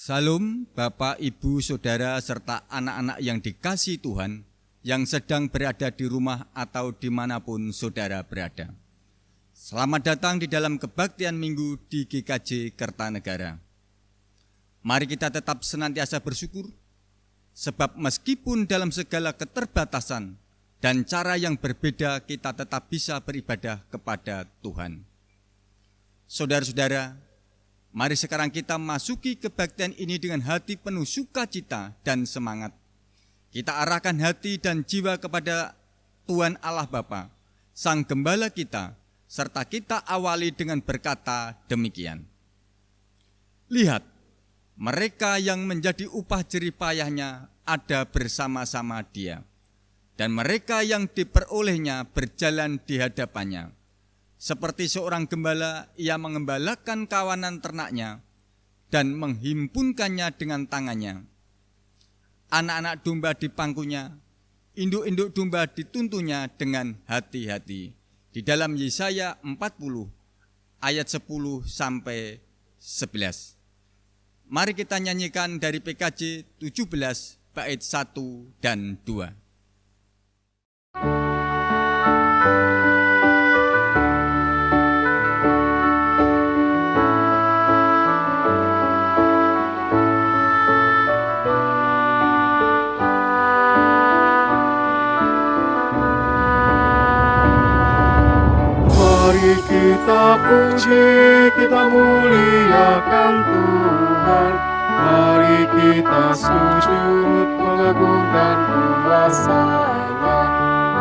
Salam Bapak, Ibu, Saudara, serta anak-anak yang dikasihi Tuhan yang sedang berada di rumah atau dimanapun saudara berada. Selamat datang di dalam kebaktian minggu di GKJ Kertanegara. Mari kita tetap senantiasa bersyukur, sebab meskipun dalam segala keterbatasan dan cara yang berbeda kita tetap bisa beribadah kepada Tuhan. Saudara-saudara, mari sekarang kita masuki kebaktian ini dengan hati penuh sukacita dan semangat. Kita arahkan hati dan jiwa kepada Tuhan Allah Bapa, Sang Gembala kita, serta kita awali dengan berkata demikian. Lihat, mereka yang menjadi upah jerih payahnya ada bersama-sama Dia, dan mereka yang diperolehnya berjalan di hadapannya. Seperti seorang gembala, ia mengembalakan kawanan ternaknya dan menghimpunkannya dengan tangannya. Anak-anak domba di pangkunya, induk-induk domba dituntunnya dengan hati-hati. Di dalam Yesaya 40 ayat 10 sampai 11. Mari kita nyanyikan dari PKJ 17 bait 1 dan 2. Mari kita puji, kita muliakan Tuhan. Mari kita sujud mengagungkan kuasa-Nya.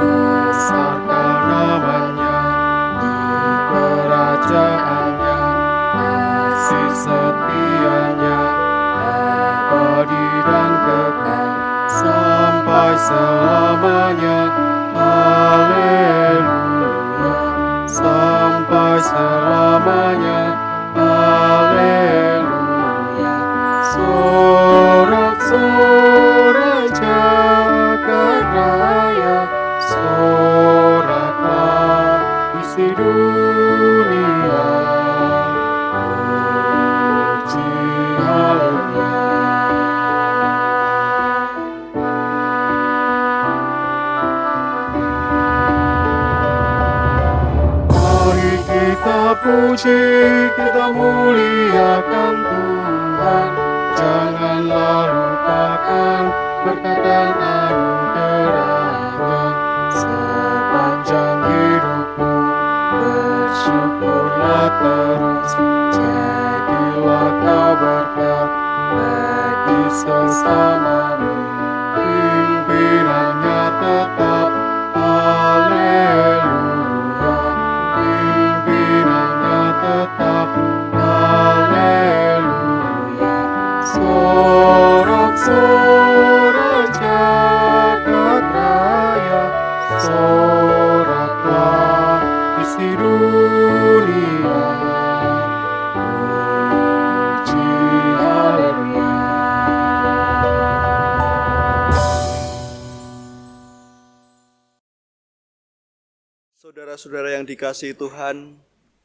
Besarkan namanya di kerajaannya, kasih setianya abadi dan kekal sampai selamanya. Haleluya, sampai selamanya. Haleluya. Sorak-sorai jagat raya, soraklah isi dunia. Puji haleluya. Mari kita puji, kita muliakan Tuhan. Janganlah lupakan berkat dan anugerah-Nya. Sepanjang hidupmu bersyukurlah terus. Jadilah kau berkat bagi sesamamu. Pimpinannya tetap. Haleluya. Pimpinannya tetap. Haleluya. Sorak-sorai jagat raya, soraklah isi dunia. Puji haleluya. Saudara-saudara yang dikasihi Tuhan,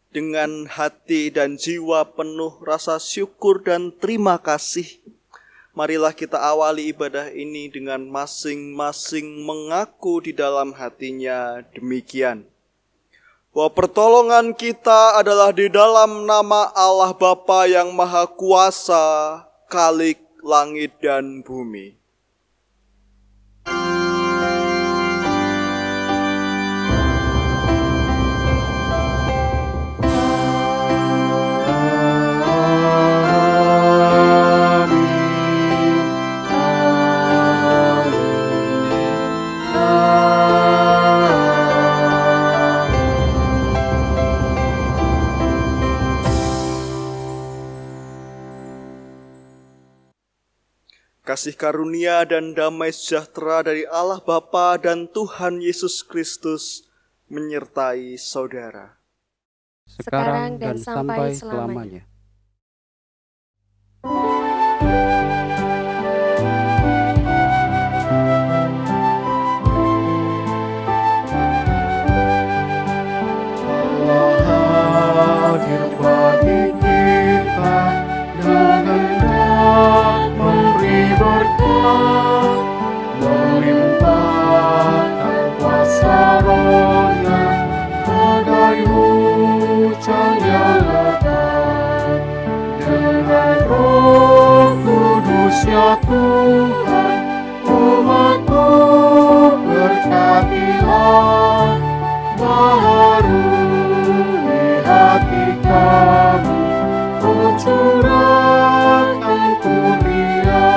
dengan hati dan jiwa penuh rasa syukur dan terima kasih, marilah kita awali ibadah ini dengan masing-masing mengaku di dalam hatinya demikian, bahwa pertolongan kita adalah di dalam nama Allah Bapa yang Maha Kuasa, Khalik langit dan bumi. Kasih karunia dan damai sejahtera dari Allah Bapa dan Tuhan Yesus Kristus menyertai saudara. Sekarang dan sampai selamanya. Allah hadir bagi kita dengan melimpahkan kuasa Roh-Nya, badai hujan yang lebat. Dengan Roh Kudus ya Tuhan, umat-Mu berkatilah, baharui hati kami, oh curahkan kurnia.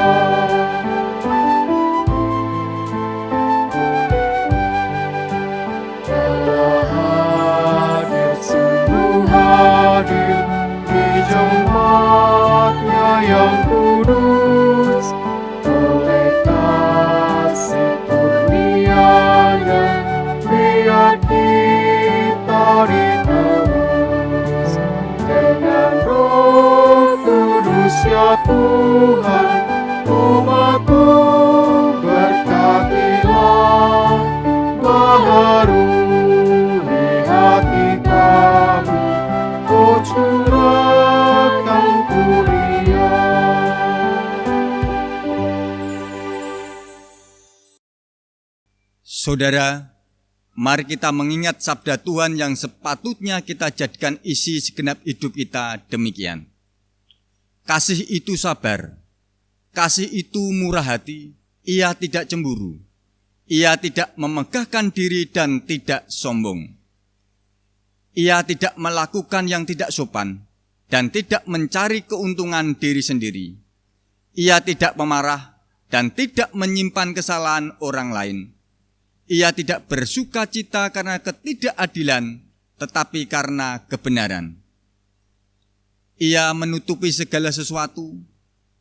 Telah hadir, sungguh hadir di jemaat-Nya yang kudus, oleh kasih kurnia-Nya biar kita ditebus. Dengan Roh Kudus ya Tuhan, umat-Mu berkatilah, baharui hati kami, oh curahkan kurnia. Saudara, mari kita mengingat sabda Tuhan yang sepatutnya kita jadikan isi segenap hidup kita demikian. Kasih itu sabar, kasih itu murah hati, ia tidak cemburu, ia tidak memegahkan diri dan tidak sombong. Ia tidak melakukan yang tidak sopan dan tidak mencari keuntungan diri sendiri. Ia tidak pemarah dan tidak menyimpan kesalahan orang lain. Ia tidak bersuka cita karena ketidakadilan, tetapi karena kebenaran. Ia menutupi segala sesuatu,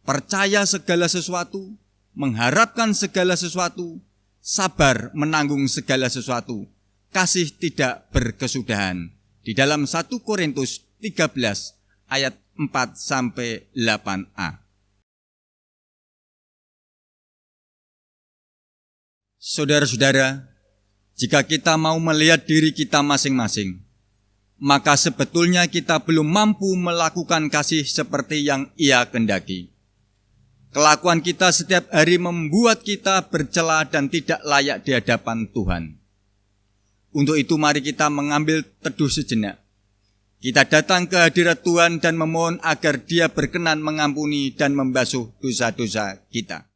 percaya segala sesuatu, mengharapkan segala sesuatu, sabar menanggung segala sesuatu, kasih tidak berkesudahan. Di dalam 1 Korintus 13 ayat 4-8a. Saudara-saudara, jika kita mau melihat diri kita masing-masing, maka sebetulnya kita belum mampu melakukan kasih seperti yang Ia kehendaki. Kelakuan kita setiap hari membuat kita bercela dan tidak layak di hadapan Tuhan. Untuk itu mari kita mengambil teduh sejenak. Kita datang ke hadirat Tuhan dan memohon agar Dia berkenan mengampuni dan membasuh dosa-dosa kita.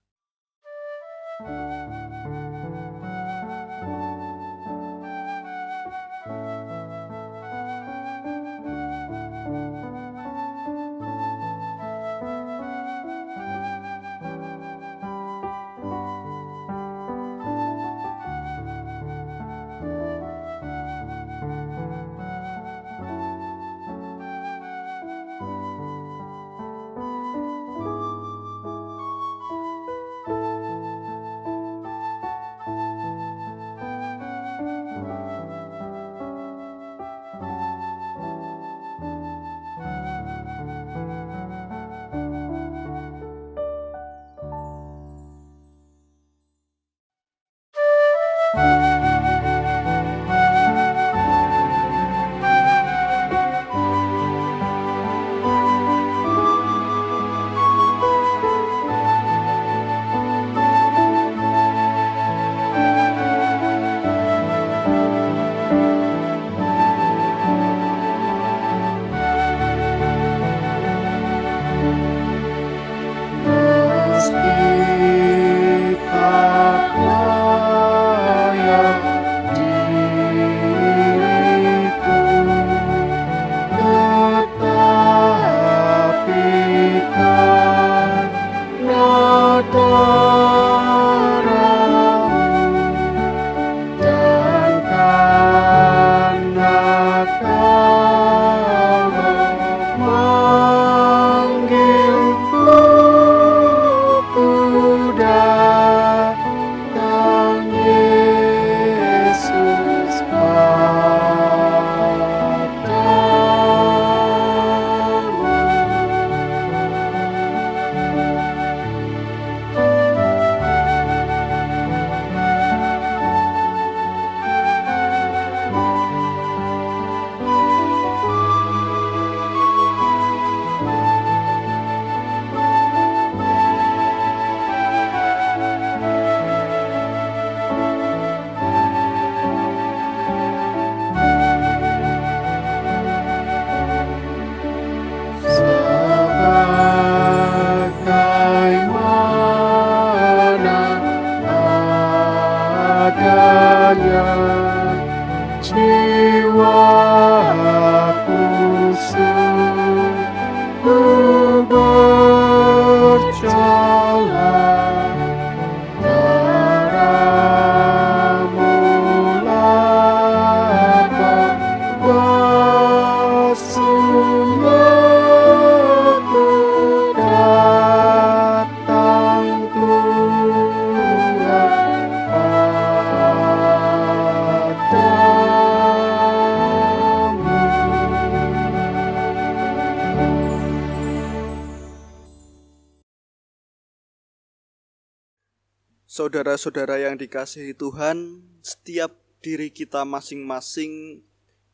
Saudara-saudara yang dikasihi Tuhan, setiap diri kita masing-masing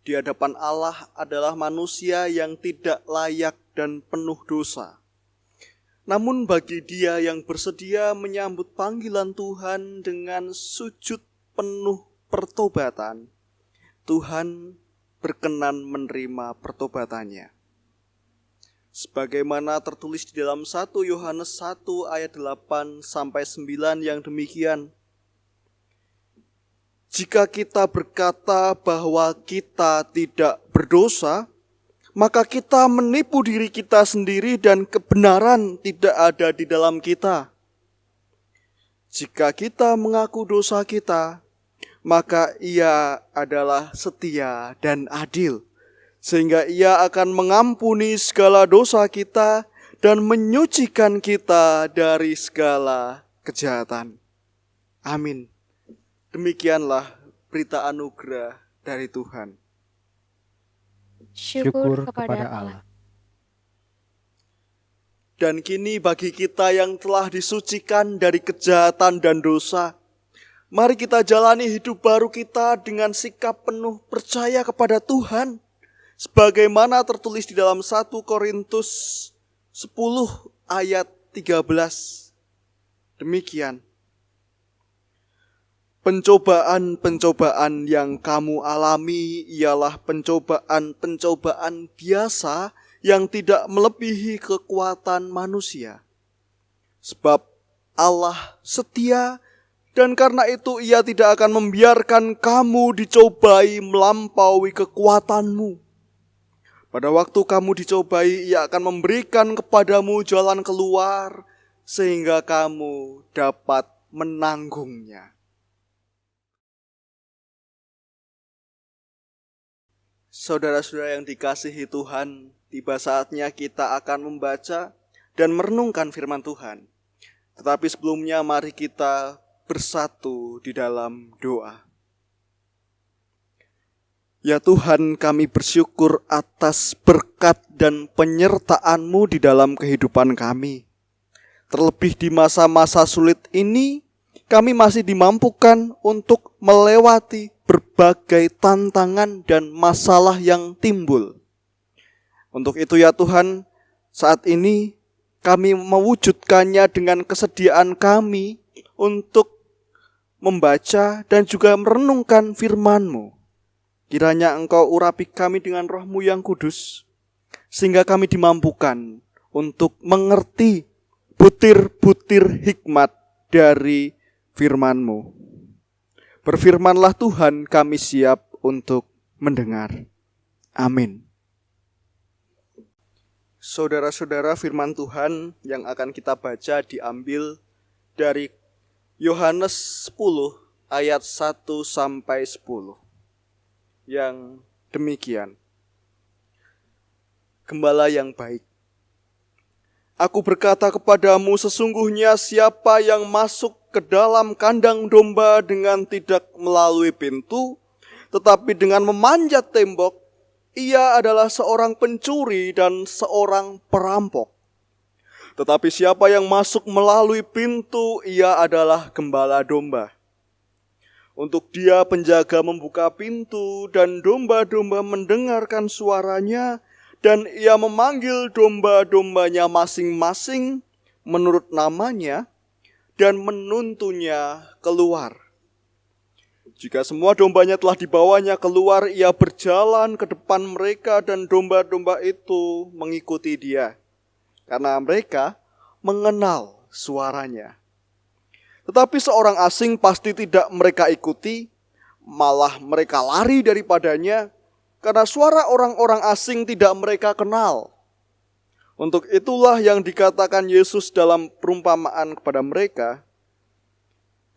di hadapan Allah adalah manusia yang tidak layak dan penuh dosa. Namun bagi dia yang bersedia menyambut panggilan Tuhan dengan sujud penuh pertobatan, Tuhan berkenan menerima pertobatannya. Sebagaimana tertulis di dalam 1 Yohanes 1 ayat 8-9 yang demikian. Jika kita berkata bahwa kita tidak berdosa, maka kita menipu diri kita sendiri dan kebenaran tidak ada di dalam kita. Jika kita mengaku dosa kita, maka Ia adalah setia dan adil, sehingga Ia akan mengampuni segala dosa kita dan menyucikan kita dari segala kejahatan. Amin. Demikianlah berita anugerah dari Tuhan. Syukur kepada Allah. Dan kini bagi kita yang telah disucikan dari kejahatan dan dosa, mari kita jalani hidup baru kita dengan sikap penuh percaya kepada Tuhan. Sebagaimana tertulis di dalam 1 Korintus 10 ayat 13. Demikian. Pencobaan-pencobaan yang kamu alami ialah pencobaan-pencobaan biasa yang tidak melebihi kekuatan manusia. Sebab Allah setia dan karena itu Ia tidak akan membiarkan kamu dicobai melampaui kekuatanmu. Pada waktu kamu dicobai, Ia akan memberikan kepadamu jalan keluar sehingga kamu dapat menanggungnya. Saudara-saudara yang dikasihi Tuhan, tiba saatnya kita akan membaca dan merenungkan firman Tuhan. Tetapi sebelumnya mari kita bersatu di dalam doa. Ya Tuhan, kami bersyukur atas berkat dan penyertaan-Mu di dalam kehidupan kami. Terlebih di masa-masa sulit ini, kami masih dimampukan untuk melewati berbagai tantangan dan masalah yang timbul. Untuk itu ya Tuhan, saat ini kami mewujudkannya dengan kesediaan kami untuk membaca dan juga merenungkan firman-Mu. Kiranya Engkau urapi kami dengan Roh-Mu yang kudus, sehingga kami dimampukan untuk mengerti butir-butir hikmat dari firman-Mu. Berfirmanlah Tuhan, kami siap untuk mendengar. Amin. Saudara-saudara, firman Tuhan yang akan kita baca diambil dari Yohanes 10 ayat 1-10. Yang demikian. Gembala yang baik. Aku berkata kepadamu, sesungguhnya siapa yang masuk ke dalam kandang domba dengan tidak melalui pintu, tetapi dengan memanjat tembok, ia adalah seorang pencuri dan seorang perampok. Tetapi siapa yang masuk melalui pintu, ia adalah gembala domba. Untuk dia penjaga membuka pintu dan domba-domba mendengarkan suaranya dan ia memanggil domba-dombanya masing-masing menurut namanya dan menuntunnya keluar. Jika semua dombanya telah dibawanya keluar, ia berjalan ke depan mereka dan domba-domba itu mengikuti dia karena mereka mengenal suaranya. Tetapi seorang asing pasti tidak mereka ikuti, malah mereka lari daripadanya, karena suara orang-orang asing tidak mereka kenal. Untuk itulah yang dikatakan Yesus dalam perumpamaan kepada mereka,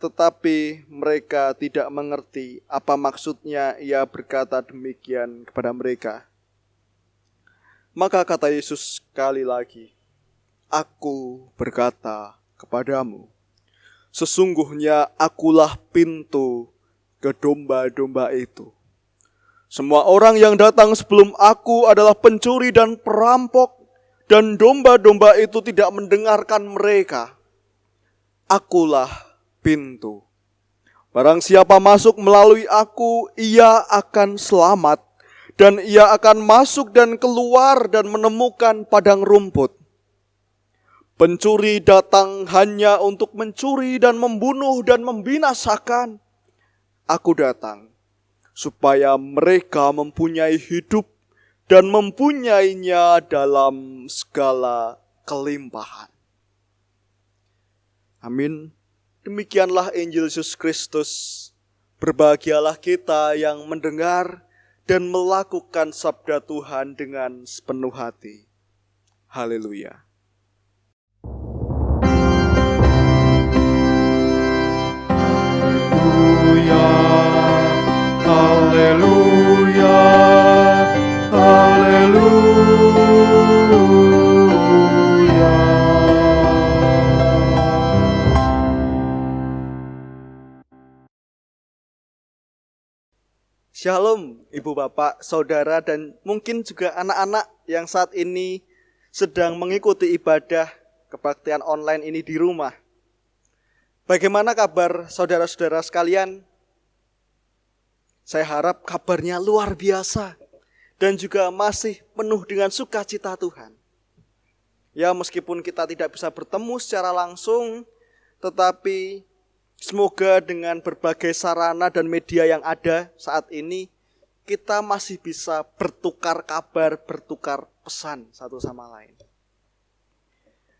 tetapi mereka tidak mengerti apa maksudnya Ia berkata demikian kepada mereka. Maka kata Yesus sekali lagi, Aku berkata kepadamu, sesungguhnya akulah pintu ke domba-domba itu. Semua orang yang datang sebelum aku adalah pencuri dan perampok, dan domba-domba itu tidak mendengarkan mereka. Akulah pintu. Barang siapa masuk melalui aku, ia akan selamat, dan ia akan masuk dan keluar dan menemukan padang rumput. Pencuri datang hanya untuk mencuri dan membunuh dan membinasakan. Aku datang supaya mereka mempunyai hidup dan mempunyainya dalam segala kelimpahan. Amin. Demikianlah Injil Yesus Kristus. Berbahagialah kita yang mendengar dan melakukan sabda Tuhan dengan sepenuh hati. Haleluya. Haleluya, haleluya, haleluya. Shalom Ibu Bapak, Saudara, dan mungkin juga anak-anak yang saat ini sedang mengikuti ibadah kebaktian online ini di rumah. Bagaimana kabar saudara-saudara sekalian? Saya harap kabarnya luar biasa dan juga masih penuh dengan sukacita Tuhan. Ya, meskipun kita tidak bisa bertemu secara langsung, tetapi semoga dengan berbagai sarana dan media yang ada saat ini, kita masih bisa bertukar kabar, bertukar pesan satu sama lain.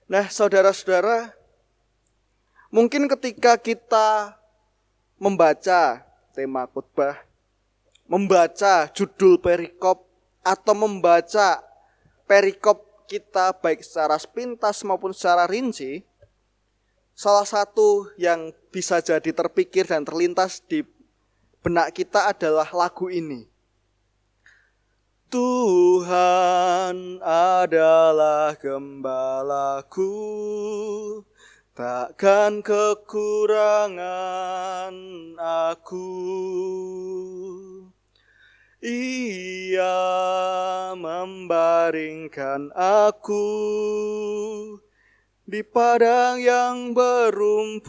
Nah, saudara-saudara, mungkin ketika kita membaca tema khotbah, membaca judul perikop, atau membaca perikop kita baik secara sepintas maupun secara rinci, salah satu yang bisa jadi terpikir dan terlintas di benak kita adalah lagu ini. Tuhan adalah gembalaku, takkan kekurangan aku. Ia membaringkan aku di padang yang berumput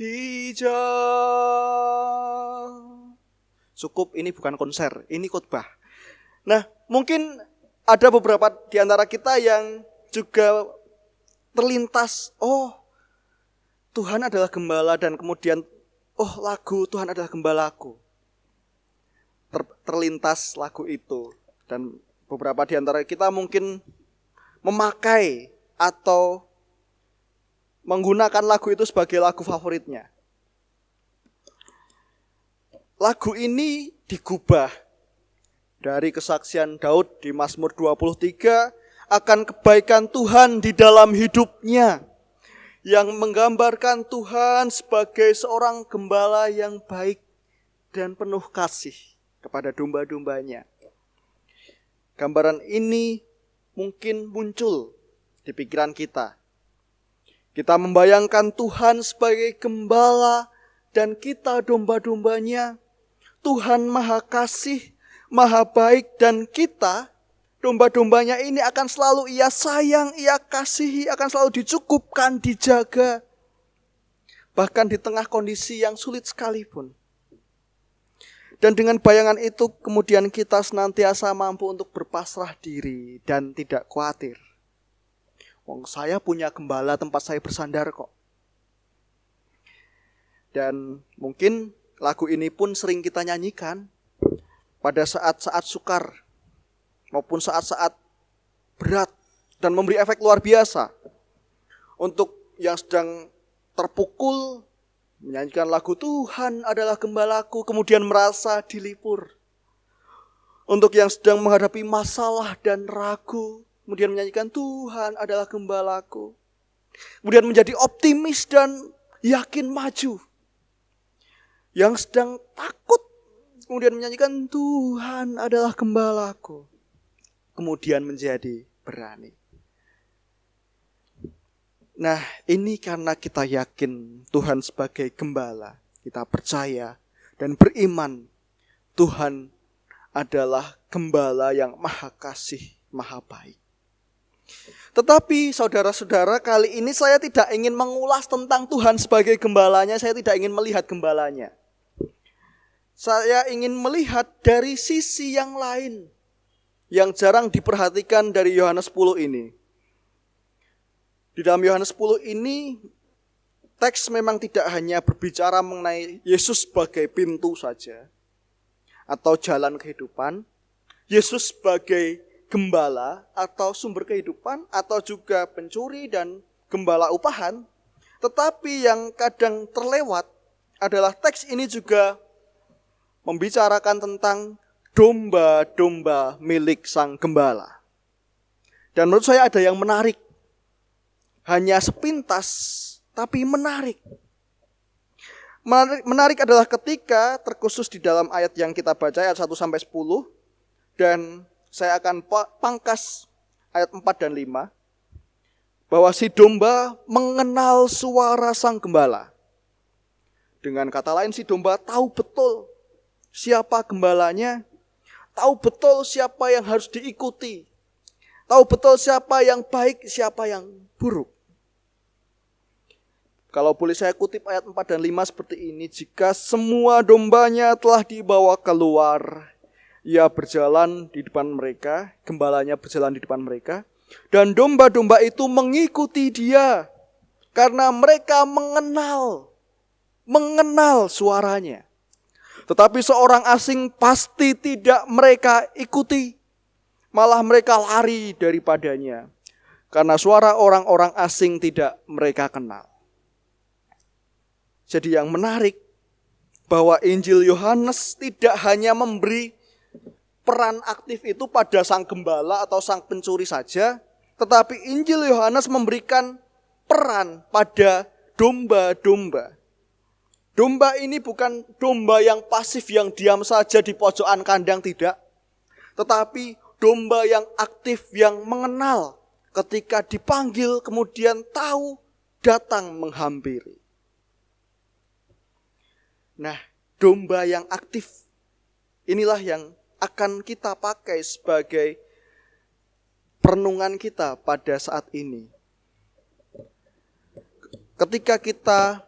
hijau. Cukup, ini bukan konser, ini khotbah. Nah, mungkin ada beberapa di antara kita yang juga terlintas, oh Tuhan adalah gembala, dan kemudian oh lagu Tuhan adalah gembalaku. Terlintas lagu itu, dan beberapa di antara kita mungkin memakai atau menggunakan lagu itu sebagai lagu favoritnya. Lagu ini digubah dari kesaksian Daud di Mazmur 23 akan kebaikan Tuhan di dalam hidupnya, yang menggambarkan Tuhan sebagai seorang gembala yang baik dan penuh kasih kepada domba-dombanya. Gambaran ini mungkin muncul di pikiran kita. Kita membayangkan Tuhan sebagai gembala dan kita domba-dombanya. Tuhan maha kasih, maha baik, dan kita domba-dombanya ini akan selalu Ia sayang, Ia kasihi, akan selalu dicukupkan, dijaga. Bahkan di tengah kondisi yang sulit sekalipun. Dan dengan bayangan itu kemudian kita senantiasa mampu untuk berpasrah diri dan tidak khawatir. Wong, saya punya gembala tempat saya bersandar kok. Dan mungkin lagu ini pun sering kita nyanyikan pada saat-saat sukar maupun saat-saat berat dan memberi efek luar biasa. Untuk yang sedang terpukul, menyanyikan lagu Tuhan adalah gembalaku, kemudian merasa dilipur. Untuk yang sedang menghadapi masalah dan ragu, kemudian menyanyikan Tuhan adalah gembalaku. Kemudian menjadi optimis dan yakin maju. Yang sedang takut, kemudian menyanyikan Tuhan adalah gembalaku. Kemudian menjadi berani. Nah, ini karena kita yakin Tuhan sebagai gembala. Kita percaya dan beriman Tuhan adalah gembala yang maha kasih, maha baik. Tetapi saudara-saudara, kali ini saya tidak ingin mengulas tentang Tuhan sebagai gembalanya, saya tidak ingin melihat gembalanya. Saya ingin melihat dari sisi yang lain yang jarang diperhatikan dari Yohanes 10 ini. Di dalam Yohanes 10 ini, teks memang tidak hanya berbicara mengenai Yesus sebagai pintu saja, atau jalan kehidupan, Yesus sebagai gembala atau sumber kehidupan, atau juga pencuri dan gembala upahan. Tetapi yang kadang terlewat adalah teks ini juga membicarakan tentang domba-domba milik sang gembala. Dan menurut saya ada yang menarik. Hanya sepintas, tapi menarik. Menarik adalah ketika terkhusus di dalam ayat yang kita baca, ayat 1-10. Dan saya akan pangkas ayat 4 dan 5. Bahwa si domba mengenal suara sang gembala. Dengan kata lain, si domba tahu betul siapa gembalanya, tahu betul siapa yang harus diikuti, tahu betul siapa yang baik, siapa yang buruk. Kalau boleh saya kutip ayat 4 dan 5 seperti ini, jika semua dombanya telah dibawa keluar, ia berjalan di depan mereka, gembalanya berjalan di depan mereka, dan domba-domba itu mengikuti dia, karena mereka mengenal suaranya. Tetapi seorang asing pasti tidak mereka ikuti, malah mereka lari daripadanya, karena suara orang-orang asing tidak mereka kenal. Jadi yang menarik bahwa Injil Yohanes tidak hanya memberi peran aktif itu pada sang gembala atau sang pencuri saja, tetapi Injil Yohanes memberikan peran pada domba-domba. Domba ini bukan domba yang pasif yang diam saja di pojokan kandang, tidak. Tetapi domba yang aktif, yang mengenal ketika dipanggil kemudian tahu datang menghampiri. Nah, domba yang aktif inilah yang akan kita pakai sebagai perenungan kita pada saat ini. Ketika kita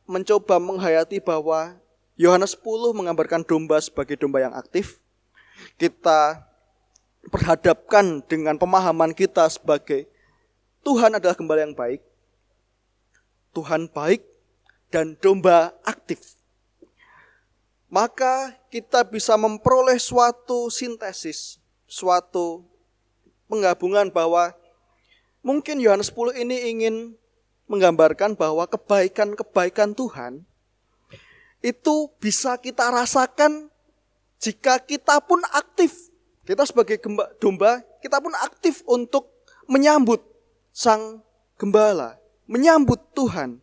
mencoba menghayati bahwa Yohanes 10 menggambarkan domba sebagai domba yang aktif, kita perhadapkan dengan pemahaman kita sebagai Tuhan adalah gembala yang baik, Tuhan baik, dan domba aktif. Maka kita bisa memperoleh suatu sintesis, suatu penggabungan bahwa mungkin Yohanes 10 ini ingin menggambarkan bahwa kebaikan-kebaikan Tuhan itu bisa kita rasakan jika kita pun aktif. Kita sebagai domba, kita pun aktif untuk menyambut sang gembala, menyambut Tuhan.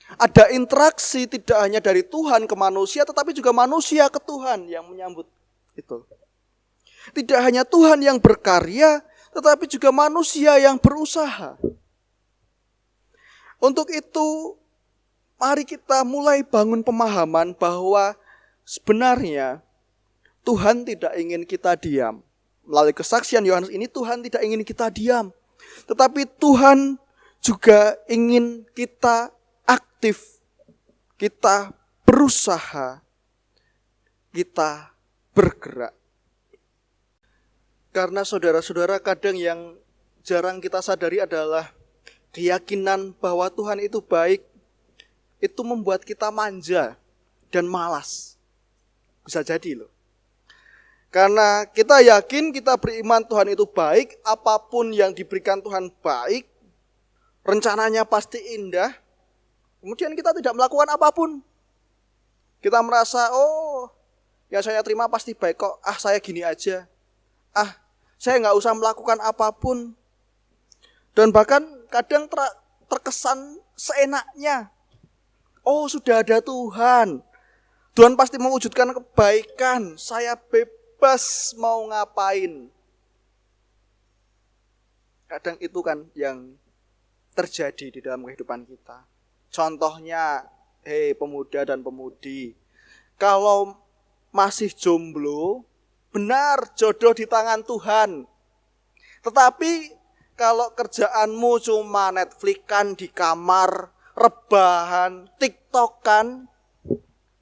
Ada interaksi tidak hanya dari Tuhan ke manusia, tetapi juga manusia ke Tuhan yang menyambut itu. Tidak hanya Tuhan yang berkarya, tetapi juga manusia yang berusaha. Untuk itu, mari kita mulai bangun pemahaman bahwa sebenarnya Tuhan tidak ingin kita diam. Melalui kesaksian Yohanes ini, Tuhan tidak ingin kita diam. Tetapi Tuhan juga ingin kita aktif, kita berusaha, kita bergerak. Karena saudara-saudara, kadang yang jarang kita sadari adalah keyakinan bahwa Tuhan itu baik, itu membuat kita manja dan malas. Bisa jadi loh. Karena kita yakin, kita beriman Tuhan itu baik, apapun yang diberikan Tuhan baik, rencananya pasti indah. Kemudian kita tidak melakukan apapun. Kita merasa, oh yang saya terima pasti baik kok. Saya gini aja. Saya gak usah melakukan apapun. Dan bahkan kadang terkesan seenaknya. Oh sudah ada Tuhan. Tuhan pasti mewujudkan kebaikan. Saya bebas mau ngapain. Kadang itu kan yang terjadi di dalam kehidupan kita. Contohnya, pemuda dan pemudi, kalau masih jomblo, benar jodoh di tangan Tuhan. Tetapi Kalau kerjaanmu cuma Netflix-an di kamar, rebahan, TikTok-an,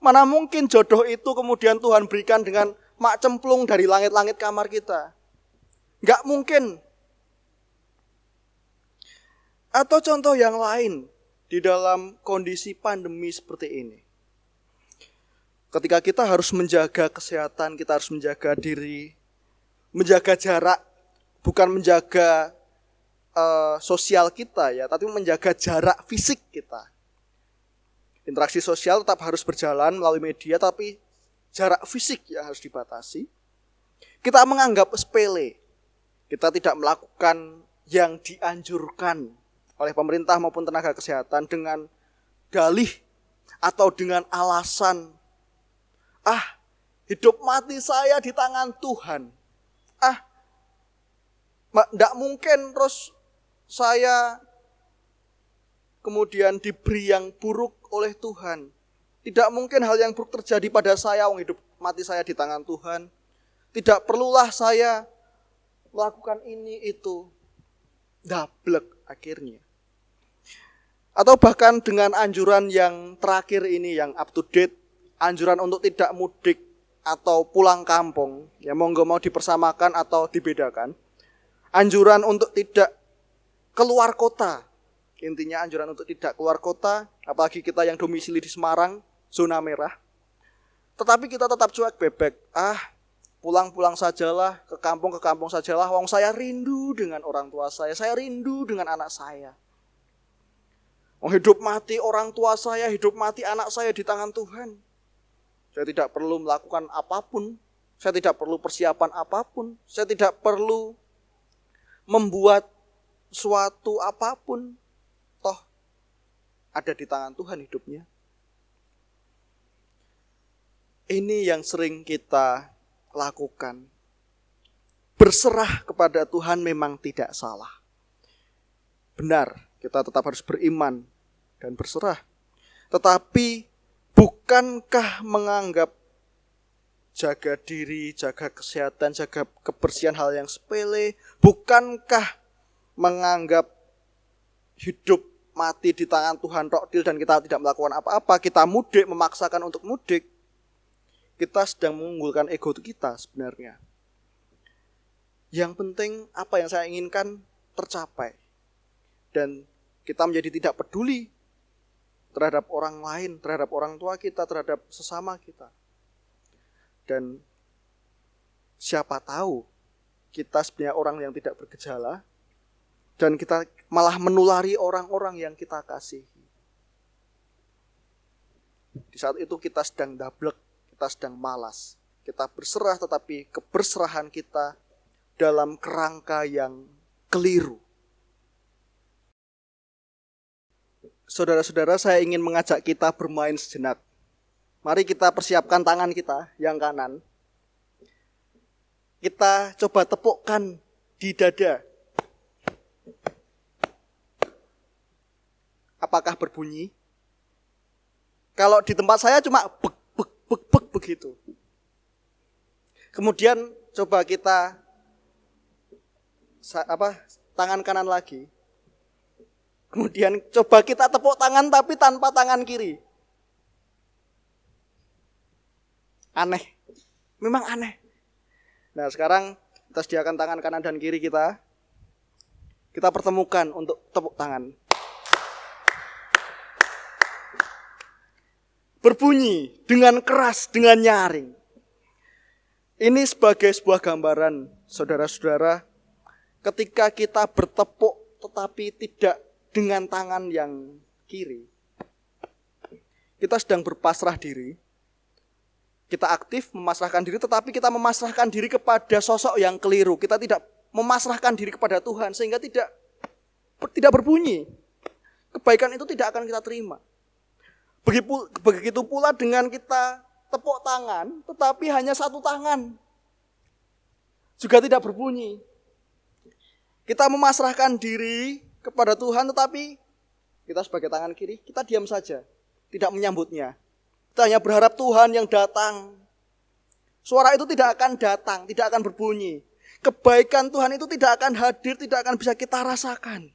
mana mungkin jodoh itu kemudian Tuhan berikan dengan mak cemplung dari langit-langit kamar kita. Enggak mungkin. Atau contoh yang lain di dalam kondisi pandemi seperti ini. Ketika kita harus menjaga kesehatan, kita harus menjaga diri, menjaga jarak, bukan menjaga sosial kita ya, tapi menjaga jarak fisik kita. Interaksi sosial tetap harus berjalan melalui media, tapi jarak fisik yang harus dibatasi. Kita menganggap sepele. Kita tidak melakukan yang dianjurkan oleh pemerintah maupun tenaga kesehatan dengan dalih atau dengan alasan, hidup mati saya di tangan Tuhan. Tidak mungkin terus saya kemudian diberi yang buruk oleh Tuhan. Tidak mungkin hal yang buruk terjadi pada saya, hidup mati saya di tangan Tuhan. Tidak perlulah saya melakukan ini itu. Dablek akhirnya. Atau bahkan dengan anjuran yang terakhir ini, yang up to date, anjuran untuk tidak mudik atau pulang kampung, ya monggo mau dipersamakan atau dibedakan. Anjuran untuk tidak keluar kota. Intinya anjuran untuk tidak keluar kota, apalagi kita yang domisili di Semarang, zona merah. Tetapi kita tetap cuek bebek. Pulang-pulang sajalah, ke kampung sajalah. Wong saya rindu dengan orang tua saya rindu dengan anak saya. Hidup mati orang tua saya, hidup mati anak saya di tangan Tuhan. Saya tidak perlu melakukan apapun, saya tidak perlu persiapan apapun, saya tidak perlu membuat suatu apapun, toh ada di tangan Tuhan hidupnya. Ini yang sering kita lakukan. Berserah kepada Tuhan memang tidak salah. Benar, kita tetap harus beriman dan berserah. Tetapi bukankah menganggap jaga diri, jaga kesehatan, jaga kebersihan hal yang sepele? Bukankah menganggap hidup mati di tangan Tuhan rokdil dan kita tidak melakukan apa-apa? Kita mudik, memaksakan untuk mudik. Kita sedang mengunggulkan ego kita sebenarnya. Yang penting apa yang saya inginkan tercapai. Dan kita menjadi tidak peduli terhadap orang lain, terhadap orang tua kita, terhadap sesama kita. Dan siapa tahu kita sebenarnya orang yang tidak bergejala dan kita malah menulari orang-orang yang kita kasihi. Di saat itu kita sedang dablek, kita sedang malas. Kita berserah tetapi keberserahan kita dalam kerangka yang keliru. Saudara-saudara, saya ingin mengajak kita bermain sejenak. Mari kita persiapkan tangan kita yang kanan. Kita coba tepukkan di dada. Apakah berbunyi? Kalau di tempat saya cuma bek bek bek bek begitu. Kemudian coba kita tangan kanan lagi. Kemudian coba kita tepuk tangan tapi tanpa tangan kiri. Aneh. Memang aneh. Nah, sekarang kita sediakan tangan kanan dan kiri kita. Kita pertemukan untuk tepuk tangan. Berbunyi dengan keras, dengan nyaring. Ini sebagai sebuah gambaran, saudara-saudara, ketika kita bertepuk tetapi tidak dengan tangan yang kiri. Kita sedang berpasrah diri. Kita aktif memasrahkan diri, tetapi kita memasrahkan diri kepada sosok yang keliru. Kita tidak memasrahkan diri kepada Tuhan, sehingga tidak berbunyi. Kebaikan itu tidak akan kita terima. Begitu pula dengan kita tepuk tangan, tetapi hanya satu tangan. Juga tidak berbunyi. Kita memasrahkan diri kepada Tuhan, tetapi kita sebagai tangan kiri, kita diam saja. Tidak menyambutnya. Kita hanya berharap Tuhan yang datang. Suara itu tidak akan datang, tidak akan berbunyi. Kebaikan Tuhan itu tidak akan hadir, tidak akan bisa kita rasakan.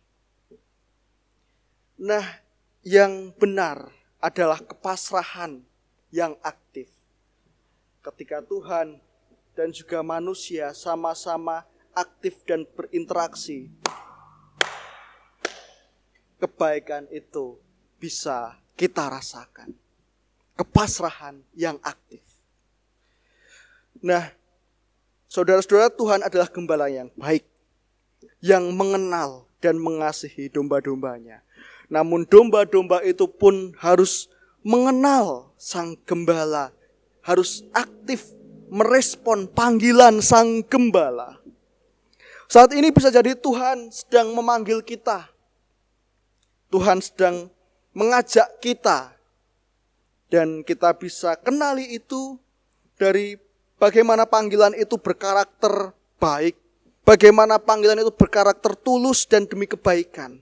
Nah, yang benar adalah kepasrahan yang aktif. Ketika Tuhan dan juga manusia sama-sama aktif dan berinteraksi, kebaikan itu bisa kita rasakan. Kepasrahan yang aktif. Nah, saudara-saudara, Tuhan adalah gembala yang baik, yang mengenal dan mengasihi domba-dombanya. Namun domba-domba itu pun harus mengenal sang gembala, harus aktif merespon panggilan sang gembala. Saat ini bisa jadi Tuhan sedang memanggil kita. Tuhan sedang mengajak kita. Dan kita bisa kenali itu dari bagaimana panggilan itu berkarakter baik. Bagaimana panggilan itu berkarakter tulus dan demi kebaikan.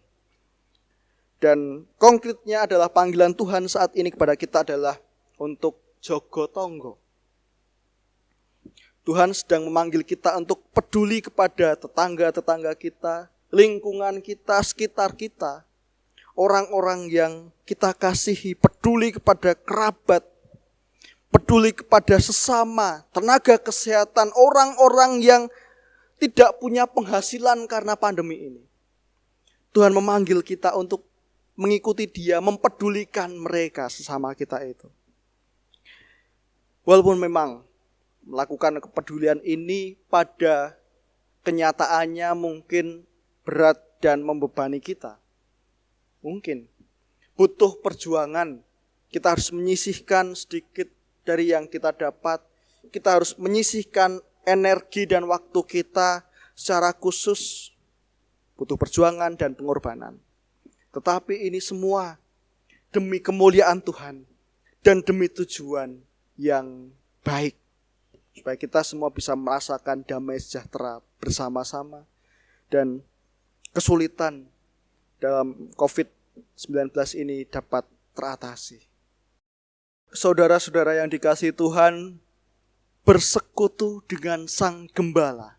Dan konkretnya adalah panggilan Tuhan saat ini kepada kita adalah untuk jogo tonggo. Tuhan sedang memanggil kita untuk peduli kepada tetangga-tetangga kita, lingkungan kita, sekitar kita. Orang-orang yang kita kasihi, peduli kepada kerabat, peduli kepada sesama, tenaga kesehatan, orang-orang yang tidak punya penghasilan karena pandemi ini. Tuhan memanggil kita untuk mengikuti Dia, mempedulikan mereka sesama kita itu. Walaupun memang melakukan kepedulian ini pada kenyataannya mungkin berat dan membebani kita. Mungkin butuh perjuangan. Kita harus menyisihkan sedikit dari yang kita dapat. Kita harus menyisihkan energi dan waktu kita secara khusus. Butuh perjuangan dan pengorbanan. Tetapi ini semua demi kemuliaan Tuhan dan demi tujuan yang baik. Supaya kita semua bisa merasakan damai sejahtera bersama-sama dan kesulitan dalam COVID-19 ini dapat teratasi. Saudara-saudara yang dikasihi Tuhan, bersekutu dengan Sang Gembala.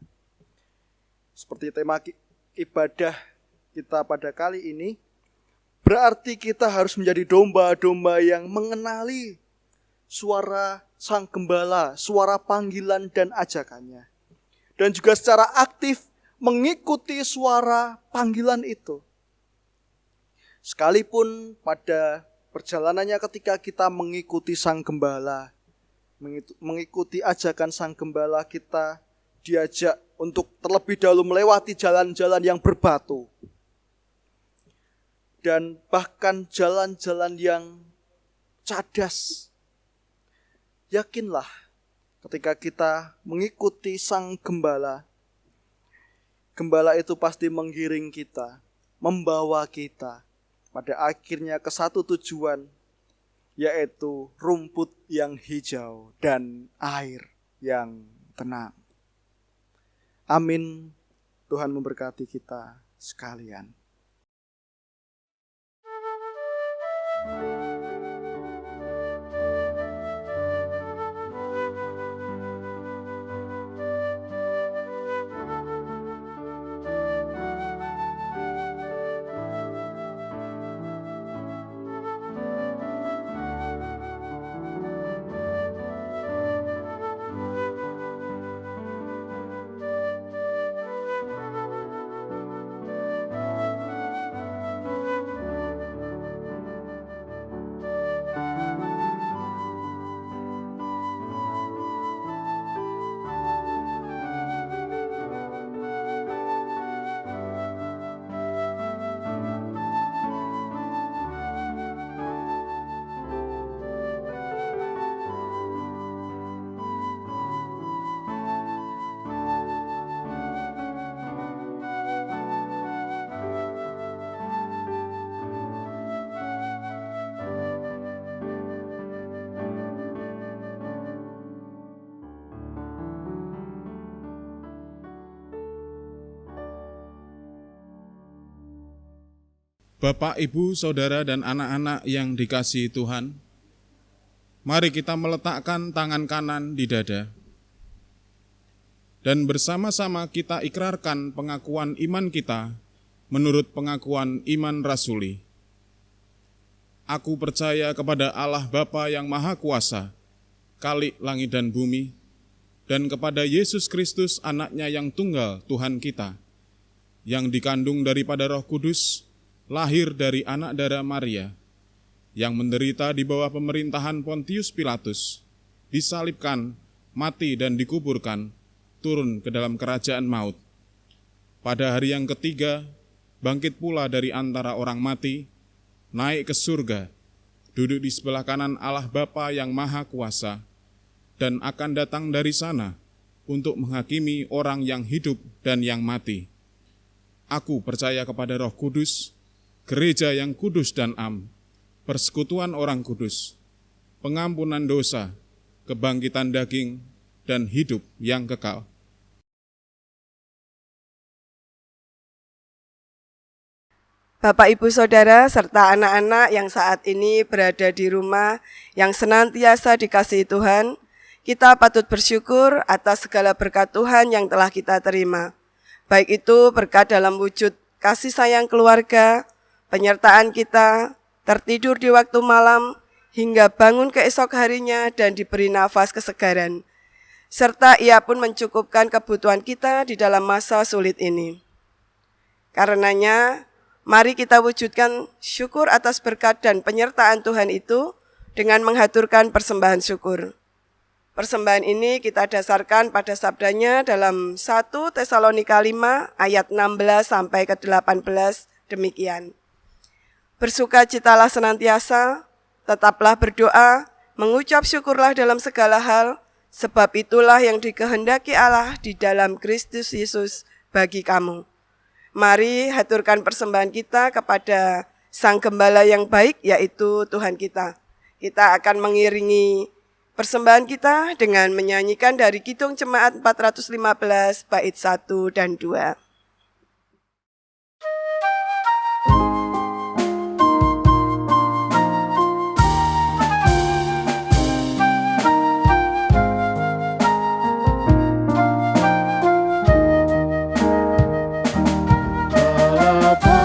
Seperti tema ibadah kita pada kali ini, berarti kita harus menjadi domba-domba yang mengenali suara Sang Gembala, suara panggilan dan ajakannya. Dan juga secara aktif mengikuti suara panggilan itu. Sekalipun pada perjalanannya ketika kita mengikuti Sang Gembala, mengikuti ajakan Sang Gembala, kita diajak untuk terlebih dahulu melewati jalan-jalan yang berbatu. Dan bahkan jalan-jalan yang cadas. Yakinlah ketika kita mengikuti Sang Gembala, Gembala itu pasti menggiring kita, membawa kita pada akhirnya ke satu tujuan, yaitu rumput yang hijau dan air yang tenang. Amin. Tuhan memberkati kita sekalian. Bapak, Ibu, Saudara, dan anak-anak yang dikasihi Tuhan, mari kita meletakkan tangan kanan di dada. dan bersama-sama kita ikrarkan pengakuan iman kita menurut pengakuan iman rasuli. Aku percaya kepada Allah Bapa yang Maha Kuasa, Khalik langit dan bumi, dan kepada Yesus Kristus anaknya yang tunggal Tuhan kita, yang dikandung daripada Roh Kudus, lahir dari anak darah Maria, yang menderita di bawah pemerintahan Pontius Pilatus, disalibkan, mati dan dikuburkan, turun ke dalam kerajaan maut. Pada hari yang ketiga, bangkit pula dari antara orang mati, naik ke surga, duduk di sebelah kanan Allah Bapa yang Maha Kuasa, dan akan datang dari sana untuk menghakimi orang yang hidup dan yang mati. Aku percaya kepada Roh Kudus, gereja yang kudus dan am, persekutuan orang kudus, pengampunan dosa, kebangkitan daging, dan hidup yang kekal. Bapak, Ibu, Saudara, serta anak-anak yang saat ini berada di rumah yang senantiasa dikasihi Tuhan, kita patut bersyukur atas segala berkat Tuhan yang telah kita terima. Baik itu berkat dalam wujud kasih sayang keluarga, penyertaan kita, tertidur di waktu malam, hingga bangun keesok harinya dan diberi nafas kesegaran. Serta Ia pun mencukupkan kebutuhan kita di dalam masa sulit ini. Karenanya, mari kita wujudkan syukur atas berkat dan penyertaan Tuhan itu dengan menghaturkan persembahan syukur. Persembahan ini kita dasarkan pada sabdanya dalam 1 Tesalonika 5 ayat 16 sampai ke 18 demikian. Bersukacitalah senantiasa, tetaplah berdoa, mengucap syukurlah dalam segala hal, sebab itulah yang dikehendaki Allah di dalam Kristus Yesus bagi kamu. Mari haturkan persembahan kita kepada Sang Gembala yang baik, yaitu Tuhan kita. Kita akan mengiringi persembahan kita dengan menyanyikan dari Kidung Jemaat 415 bait 1 dan 2. Pada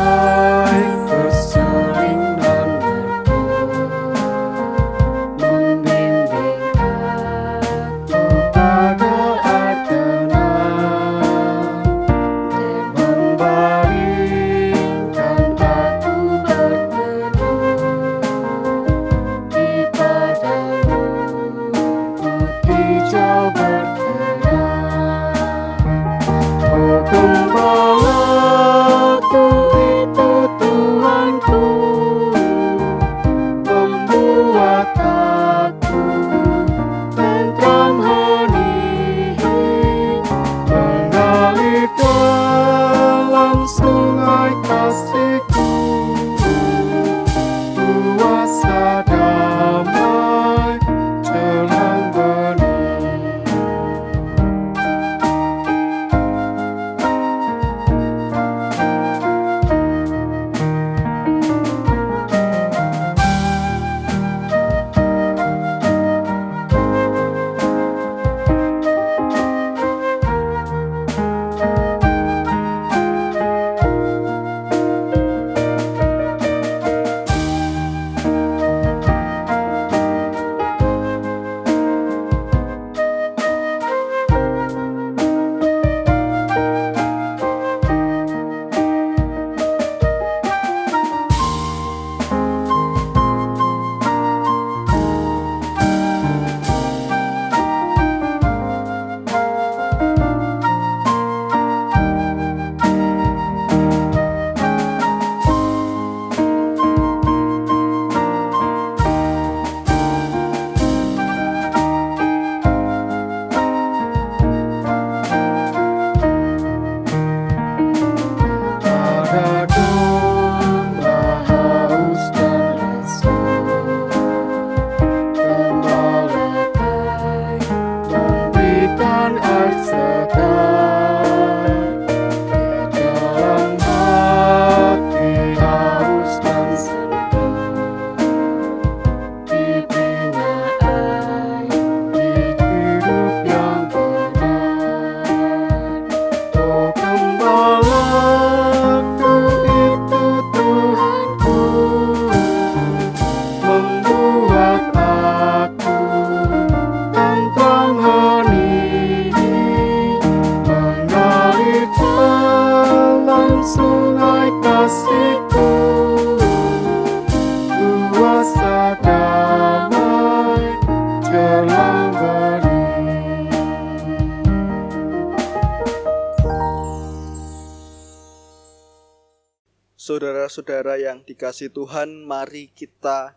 Saudara-saudara yang dikasihi Tuhan, mari kita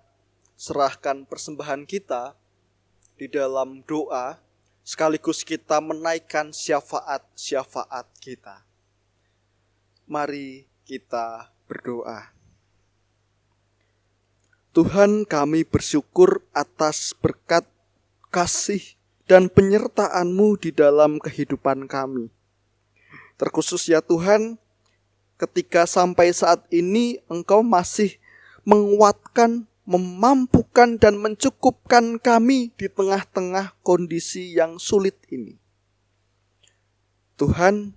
serahkan persembahan kita di dalam doa, sekaligus kita menaikkan syafaat-syafaat kita. Mari kita berdoa. Tuhan, kami bersyukur atas berkat, kasih, dan penyertaan-Mu di dalam kehidupan kami. Terkhusus ya Tuhan, ketika sampai saat ini Engkau masih menguatkan, memampukan, dan mencukupkan kami di tengah-tengah kondisi yang sulit ini. Tuhan,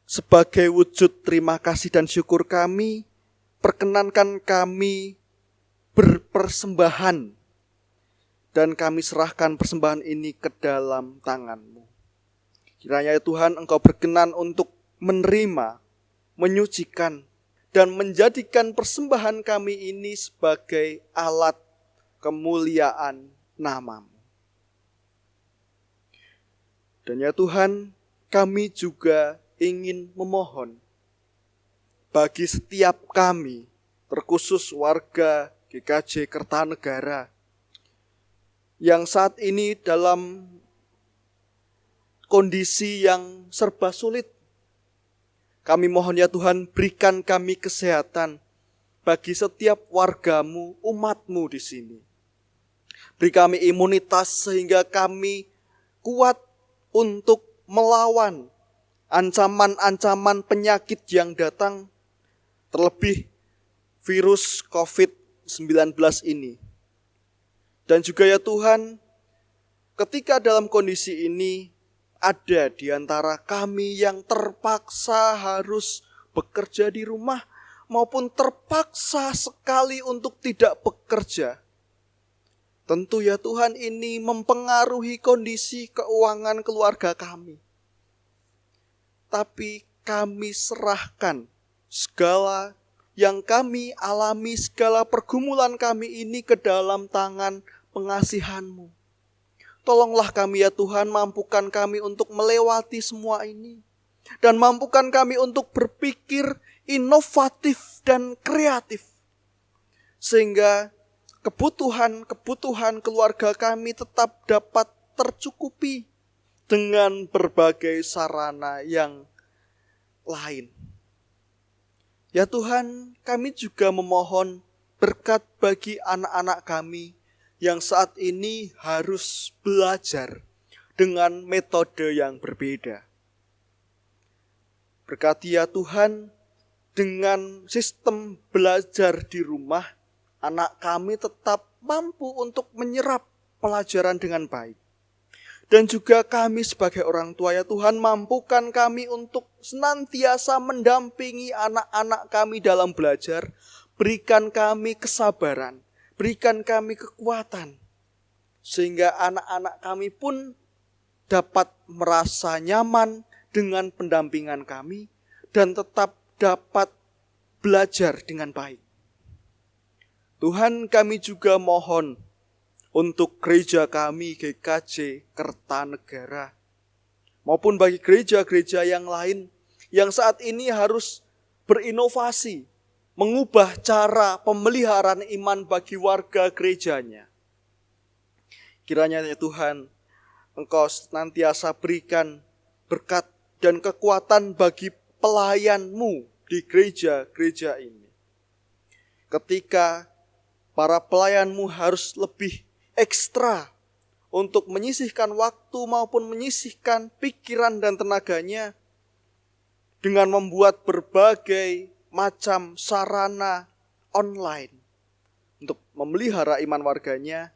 sebagai wujud terima kasih dan syukur kami, perkenankan kami berpersembahan, dan kami serahkan persembahan ini ke dalam tangan-Mu. Kiranya ya Tuhan, Engkau berkenan untuk menerima, menyucikan, dan menjadikan persembahan kami ini sebagai alat kemuliaan nama-Mu. Dan ya Tuhan, kami juga ingin memohon bagi setiap kami, terkhusus warga GKJ Kertanegara, yang saat ini dalam kondisi yang serba sulit. Kami mohon ya Tuhan, berikan kami kesehatan bagi setiap warga-Mu, umat-Mu di sini. Beri kami imunitas sehingga kami kuat untuk melawan ancaman-ancaman penyakit yang datang, terlebih virus COVID-19 ini. Dan juga ya Tuhan, ketika dalam kondisi ini ada di antara kami yang terpaksa harus bekerja di rumah maupun terpaksa sekali untuk tidak bekerja. Tentu ya Tuhan, ini mempengaruhi kondisi keuangan keluarga kami. Tapi kami serahkan segala yang kami alami, segala pergumulan kami ini ke dalam tangan pengasihan-Mu. Tolonglah kami ya Tuhan, mampukan kami untuk melewati semua ini. Dan mampukan kami untuk berpikir inovatif dan kreatif. Sehingga kebutuhan keluarga kami tetap dapat tercukupi dengan berbagai sarana yang lain. Ya Tuhan, kami juga memohon berkat bagi anak-anak kami yang saat ini harus belajar dengan metode yang berbeda. Berkati ya Tuhan, dengan sistem belajar di rumah, anak kami tetap mampu untuk menyerap pelajaran dengan baik. Dan juga kami sebagai orang tua ya Tuhan, mampukan kami untuk senantiasa mendampingi anak-anak kami dalam belajar. Berikan kami kesabaran, berikan kami kekuatan, sehingga anak-anak kami pun dapat merasa nyaman dengan pendampingan kami dan tetap dapat belajar dengan baik. Tuhan, kami juga mohon untuk gereja kami GKJ Kertanegara, maupun bagi gereja-gereja yang lain yang saat ini harus berinovasi, mengubah cara pemeliharaan iman bagi warga gerejanya. Kiranya ya Tuhan, Engkau senantiasa berikan berkat dan kekuatan bagi pelayan-Mu di gereja-gereja ini. Ketika para pelayan-Mu harus lebih ekstra untuk menyisihkan waktu maupun menyisihkan pikiran dan tenaganya dengan membuat berbagai macam sarana online untuk memelihara iman warganya,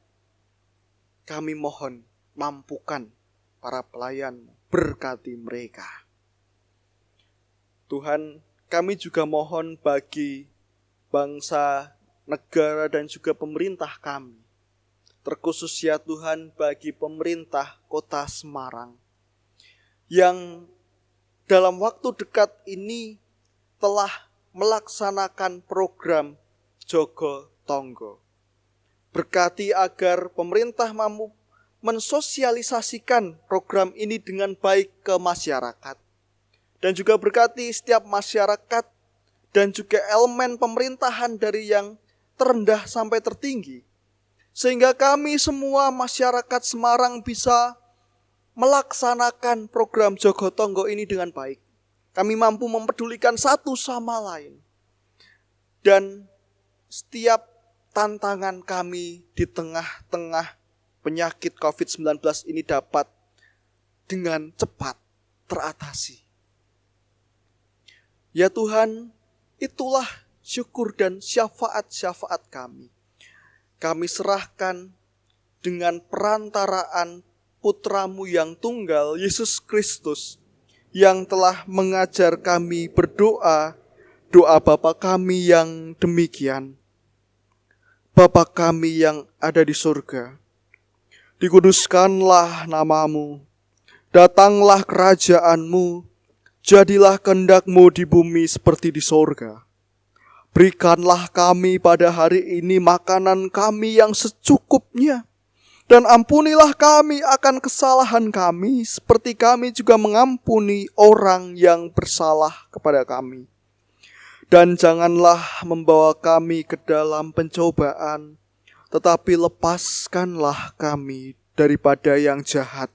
kami mohon mampukan para pelayan-Mu, berkati mereka. Tuhan, kami juga mohon bagi bangsa, negara, dan juga pemerintah kami. Terkhusus ya Tuhan bagi pemerintah Kota Semarang yang dalam waktu dekat ini telah melaksanakan program Jogo Tonggo. Berkati agar pemerintah mampu mensosialisasikan program ini dengan baik ke masyarakat. Dan juga berkati setiap masyarakat dan juga elemen pemerintahan dari yang terendah sampai tertinggi. Sehingga kami semua masyarakat Semarang bisa melaksanakan program Jogotongo ini dengan baik. Kami mampu mempedulikan satu sama lain. Dan setiap tantangan kami di tengah-tengah penyakit COVID-19 ini dapat dengan cepat teratasi. Ya Tuhan, itulah syukur dan syafaat-syafaat kami. Kami serahkan dengan perantaraan Putra-Mu yang tunggal, Yesus Kristus, yang telah mengajar kami berdoa, doa Bapa kami yang demikian. Bapa kami yang ada di surga, dikuduskanlah nama-Mu, datanglah kerajaan-Mu, jadilah kehendak-Mu di bumi seperti di surga. Berikanlah kami pada hari ini makanan kami yang secukupnya, dan ampunilah kami akan kesalahan kami, seperti kami juga mengampuni orang yang bersalah kepada kami. Dan janganlah membawa kami ke dalam pencobaan, tetapi lepaskanlah kami daripada yang jahat.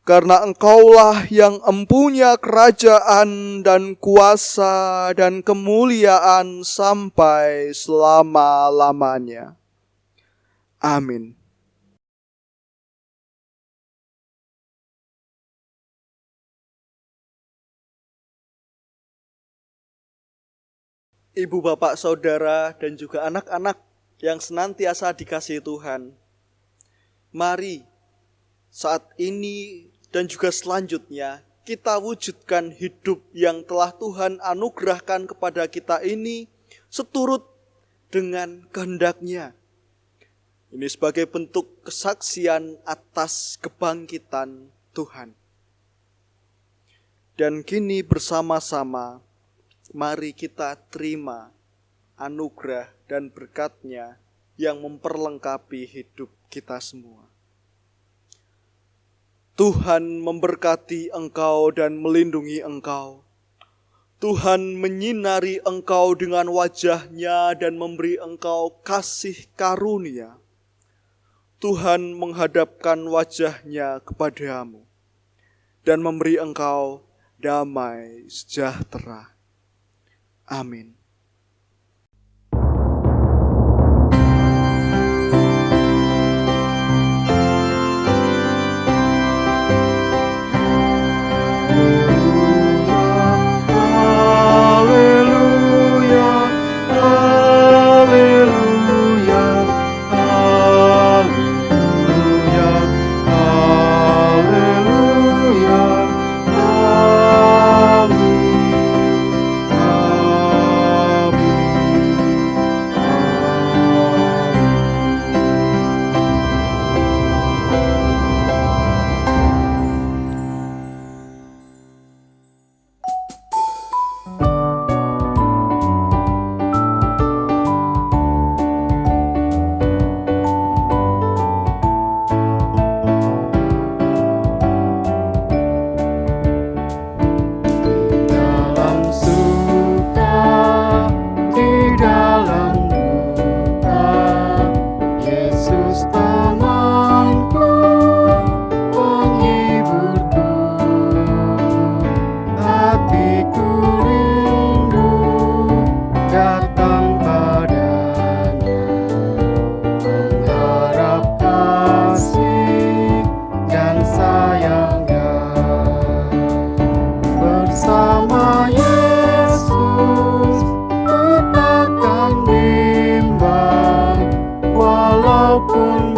Karena Engkaulah yang empunya kerajaan dan kuasa dan kemuliaan sampai selama-lamanya. Amin. Ibu, bapak, saudara, dan juga anak-anak yang senantiasa dikasihi Tuhan. Mari saat ini dan juga selanjutnya kita wujudkan hidup yang telah Tuhan anugerahkan kepada kita ini seturut dengan kehendak-Nya. Ini sebagai bentuk kesaksian atas kebangkitan Tuhan. Dan kini bersama-sama mari kita terima anugerah dan berkat-Nya yang memperlengkapi hidup kita semua. Tuhan memberkati engkau dan melindungi engkau. Tuhan menyinari engkau dengan wajah-Nya dan memberi engkau kasih karunia. Tuhan menghadapkan wajah-Nya kepadamu dan memberi engkau damai sejahtera. Amin. Walaupun